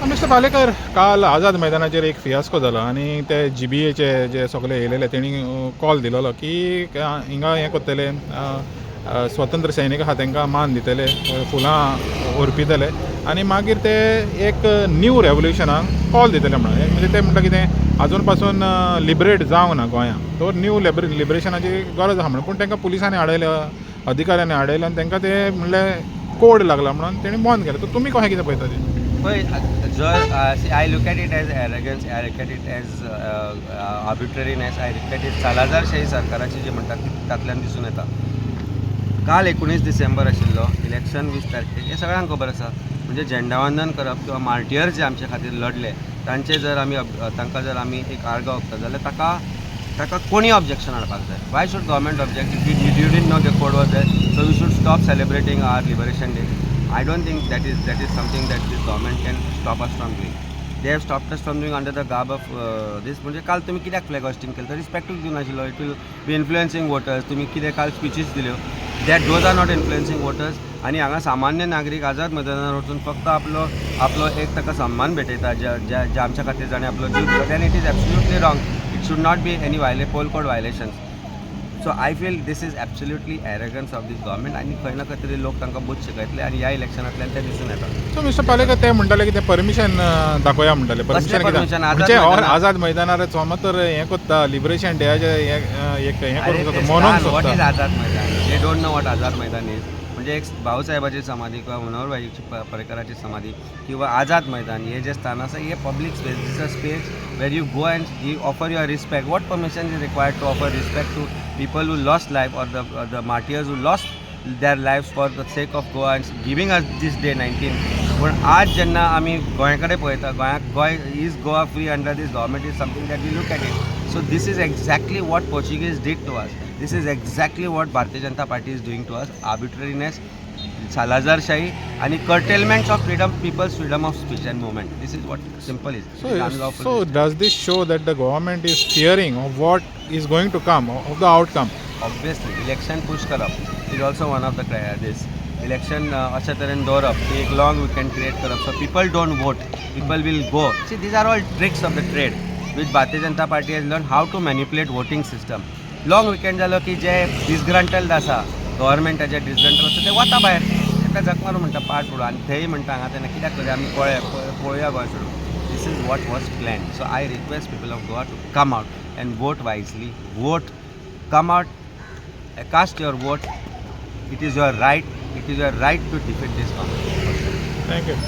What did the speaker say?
Mister Palekar, काल आझाद मैदानाचेर एक फियास्को जालो आनी ते GBAचे जे सगळे येयलेले तेणी कॉल दिलोलो की हिंगा हें करतले, स्वतंत्र सैनीक आहा तांकां मान दितले, फुलां ओरपितले आनी मागीर ते एक न्यू रेवल्युशनाक कॉल दितले म्हणून. म्हणजे ते म्हणटा कितें आजून पासून लिबरेट जावंक ना गोंयां, तो न्यू लिबरेशनाची गरज आहा म्हणून. पूण तांकां पुलिसांनी आडयले, अधिकाऱ्यांनी आडयले आनी तांकां ते म्हणले कोड लागला म्हणून तेणी बंद केलें. तर तुमी कशें कितें पळयता तें? पळय, जर I look at it as arrogance, I look at it as arbitrariness, I look at it सालाजारशाही सरकाराची जी म्हणटात तातूंतल्यान दिसून येता. काल 19 डिसेंबर आशिल्लो, इलेक्शन 20 तारखेक, हें सगळ्यांक खबर आसा. म्हणजे झेंडावंदन करप किंवा मार्टियर जे आमचे खातीर लढले तांचे जर आमी तांकां जर आमी एक आर्गां ओंपता जाल्यार ताका कोणी ऑब्जेक्शन हाडपाक जाय. Why should government object? If you didn't know the code was there, so we should stop celebrating our liberation day. I don't think that is something that this government can stop us from doing. They have stopped us from doing under the garb of this. म्हणजे काल तुम्ही कित्याक flag hoisting केलं? तर रिस्पेक्टूच दिनाशिल्लो. It will be influencing voters. तुम्ही कितें काल स्पिचीस दिल्यो, that those are not influencing voters. आनी हांगा सामान्य नागरीक आझाद मैदानार वचून फक्त आपलो एक ताका सन्मान भेटयता, ज्या आमच्या खातीर जाणें आपलो जीव दिलो. Then it is absolutely wrong. It should not be any poll code violations. So I feel this is absolutely arrogance of this government. आनी खंय ना खंय तरी लोक तांकां बूथ शिकयतले आनी ह्या इलेक्शनांतल्यान ते दिसून येता. सो मिस्टर पालेकर, ते म्हणटाले की ते परमिशन दाखोवया म्हणटाले. Permission permission? म्हणजे आझाद मैदानार समज तर हें करता, लिबरेशन डेचे एक हें करूंक मनोवंक वॉट सोदता. Is Azad Maidan? They don't know what Azad Maidan is. म्हणजे एक भाऊसाहेबाची समाधी किंवा मनोहरभाई पर्रिकराची समाधी किंवा आझाद मैदान हे जे स्थान आसा, हे public space. This a space where you go and you offer your respect. What permission is required to offer respect to people who lost life, or the martyrs who lost their lives for the sake of Goa and giving us this day 19. पण आज जेन्ना आमी गोंया कडेन पळयता, Goem is Goa free under this government is something that we look at it. So this is exactly what Portuguese did to us. This is exactly what Bharatiya Janata Party is doing to us. Arbitrariness, सालाजारशाही आणि curtailment of freedom, people's freedom of speech and movement. This is what simple is. So does this show that the government is fearing of what is going to come, of the outcome? Obviously election push करप is also one of the this. Election अशा तरेन दवरप की एक long weekend create करप, so people don't vote, people will go. See, these are all tricks of the trade which Bharatiya Janata Party has learn how to manipulate voting system. Long weekend जालो की जे disgruntled आसा, गव्हर्मेंटाचे डिसग्रंटल आसा, ते वता भायर, ताका जख मारून म्हणटा पाट फोडून. आनी थंय म्हणटा हांगा तेन्ना कित्याक करूया आमी, पळोवया गोंय सोडून. This is what was planned. So I request people of Goa to come out and vote wisely. Vote, come out, cast your vote. It is your right. It is your right to defeat this government. Thank you.